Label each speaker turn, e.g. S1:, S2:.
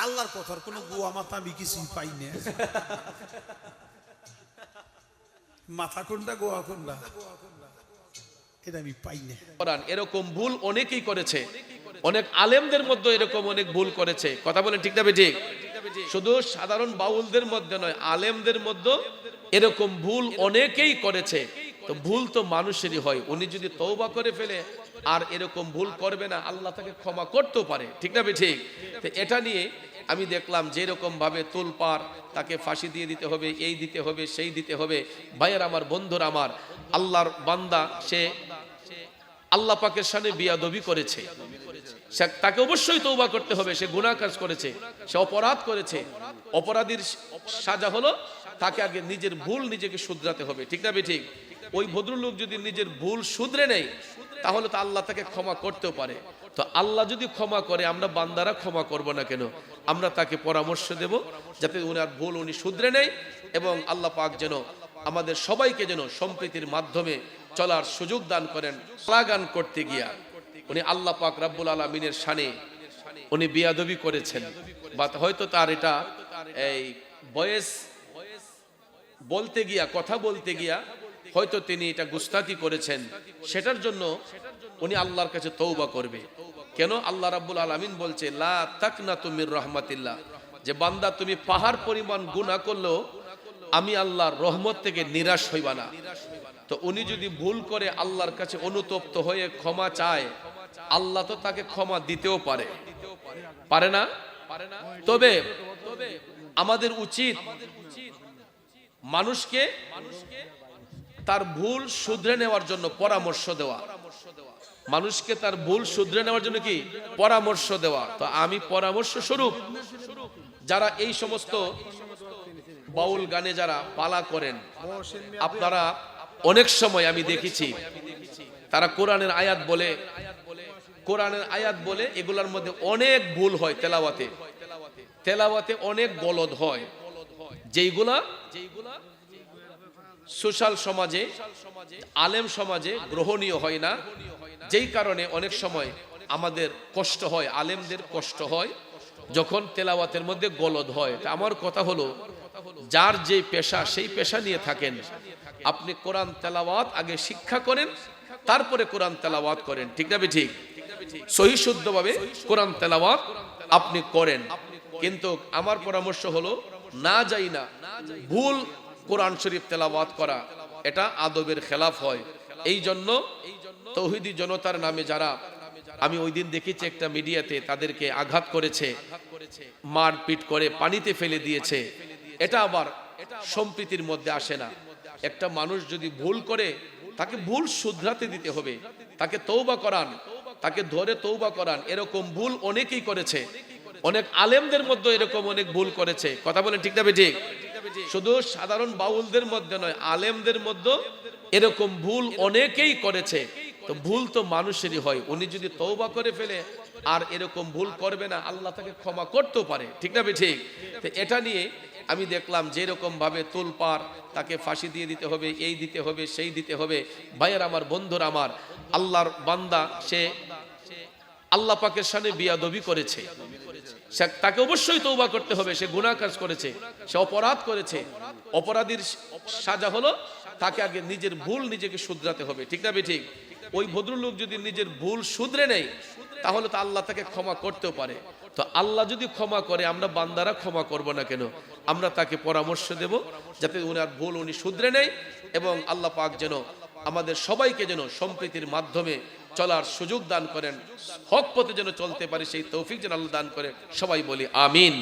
S1: আল্লাহর কথার কোনো গোয়া মাথা আমি কিছুই পাই না। মাথা কোনটা গোয়া কোনটা এটা আমি পাই না।
S2: এরকম ভুল অনেকেই করেছে, অনেক আলেমদের মধ্যে এরকম অনেক ভুল করেছে। কথা বলেন ঠিক না ঠিক? শুধু সাধারণ বাউলদের মধ্যে নয়, আলেমদের মধ্যে এরকম ভুল অনেকেই করেছে। তো ভুল তো মানুষেরই হয়, উনি যদি তওবা করে ফেলে আর এরকম ভুল করবে না, আল্লাহ তাকে ক্ষমা করতেও পারে। ঠিক না ঠিক? তো এটা নিয়ে আমি দেখলাম যে এরকম ভাবে তোলপাড়, তাকে ফাঁসি দিয়ে দিতে হবে, এই দিতে হবে, সেই দিতে হবে। ভাইয়ের আমার, বন্ধুর আমার, আল্লাহর বান্দা সে আল্লাহ পাকের সামনে বিয়াদবি করেছে, তাকে অবশ্যই তওবা করতে হবে। সে গুনাহ কাজ করেছে, সে অপরাধ করেছে। অপরাধীর সাজা হলো তাকে আগে নিজের ভুল নিজেকে শুধরাতে হবে। ঠিক না ঠিক? ওই ভদ্রলোক যদি নিজের ভুল শুধরে নেয় তাহলে তো আল্লাহ তাকে ক্ষমা করতেও পারে। তো আল্লাহ যদি ক্ষমা করে, আমরা বান্দারা ক্ষমা করব না কেন? আমরা তাকে পরামর্শ দেব যাতে উনার ভুল উনি শুধরে নেয়, এবং আল্লাহ পাক যেন আমাদের সবাইকে যেন সম্প্রীতির মাধ্যমে চলার সুযোগ দান করেন। গান করতে গিয়া উনি আল্লাহ পাক রব্বুল আলামিনের শানে উনি বিয়াদবি করেছেন, বা হয়তো তার এটা এই বয়েস বলতে গিয়া, কথা বলতে গিয়া হয়তো তিনি এটা গুস্তাখি করেছেন। সেটার জন্য উনি আল্লাহর কাছে তওবা করবে। কেন? আল্লাহ রাব্বুল আলামিন বলছে লা তাকনাতু মির রাহমাতিল্লাহ, যে বান্দা তুমি পাহাড় পরিমাণ গুনাহ করলেও আমি আল্লাহর রহমত থেকে নিরাশ হইবা না। তো উনি যদি ভুল করে আল্লাহর কাছে অনুতপ্ত হয়ে ক্ষমা চায়, আল্লাহ তো তাকে ক্ষমা দিতেও পারে, পারে না? তবে আমাদের উচিত মানুষকে তার ভুল শুধরে নেওয়ার জন্য পরামর্শ দেওয়া। মানুষকে তার ভুল শুধরে নেওয়ার জন্য কি পরামর্শ দেওয়া। তো আমি পরামর্শ স্বরূপ যারা এই সমস্ত বাউল গানে যারা পালা করেন, আপনারা অনেক সময় আমি দেখেছি তারা কোরআনের আয়াত বলে এগুলোর মধ্যে অনেক ভুল হয়। তেলাওয়াতে অনেক গলদ হয়, যেইগুলা সোশ্যাল সমাজে, আলেম সমাজে গ্রহণীয় হয় না। যেই কারণে অনেক সময় আমাদের কষ্ট হয়, আলেমদের কষ্ট হয় যখন তেলাওয়াতের মধ্যে গলদ হয়। তা আমার কথা হলো, যার যে পেশা সেই পেশা নিয়ে থাকেন, আপনি কোরআন তেলাওয়াত আগে শিক্ষা করেন, তারপরে কোরআন তেলাওয়াত করেন। ঠিক না ঠিক? সহি শুদ্ধভাবে কোরআন তেলাওয়াত আপনি করেন। কিন্তু আমার পরামর্শ হলো, না যাই না ভুল কোরআন শরীফ তেলাওয়াত করা, এটা আদবের খেলাফ হয়। এই জন্য তৌহিদি জনতার নামে যারা, আমি ওই দিন দেখেছি একটা মিডিয়াতে তাদেরকে আঘাত করেছে, মারপিট করে পানিতে ফেলে দিয়েছে। এটা আবার সম্প্রীতির মধ্যে আসে না। একটা মানুষ যদি ভুল করে তাকে ভুল শুধরাতে দিতে হবে, তাকে তওবা করান, তাকে ধরে তওবা করান। এরকম ভুল অনেকেই করেছে, অনেক আলেমদের মধ্যে এরকম অনেক ভুল করেছে। কথা বলেন ঠিক না ঠিক? শুধু সাধারণ বাউলদের মধ্যে নয়, আলেমদের মধ্যে এরকম ভুল অনেকেই করেছে। তো ভুল তো মানুষেরই হয়, উনি যদি তওবা করে ফেলে আর এরকম ভুল করবে না, আল্লাহ তাকে ক্ষমা করতেও পারে। ঠিক না ঠিক? তো এটা নিয়ে আমি দেখলাম যে এরকম ভাবে তোলপাড়, তাকে ফাঁসি দিয়ে দিতে হবে, এই দিতে হবে, সেই দিতে হবে। ভাইয়ের আমার, বন্ধুর আমার, আল্লাহর বান্দা সে আল্লাহ পাকের সামনে বিয়াদবি করেছে, তাকে অবশ্যই তওবা করতে হবে। সে গুনাহ কাজ করেছে, সে অপরাধ করেছে। অপরাধীর সাজা হলো তাকে আগে নিজের ভুল নিজেকে শুধরাতে হবে। ঠিক না ঠিক? ওই ভদ্রলোক যদি নিজের ভুল শুধরে নেয় তাহলে তো আল্লাহ তাকে ক্ষমা করতেও পারে। তো আল্লাহ যদি ক্ষমা করে, আমরা বান্দারা ক্ষমা করব না কেন? আমরা তাকে পরামর্শ দেব যাতে উনার ভুল উনি শুধরে নেয়, এবং আল্লাহ পাক যেন আমাদের সবাইকে যেন সম্প্রীতির মাধ্যমে চলার সুযোগ দান করেন, হক পথে যেন চলতে পারি, সেই তৌফিক যেন আল্লাহ দান করে। সবাই বলি আমিন।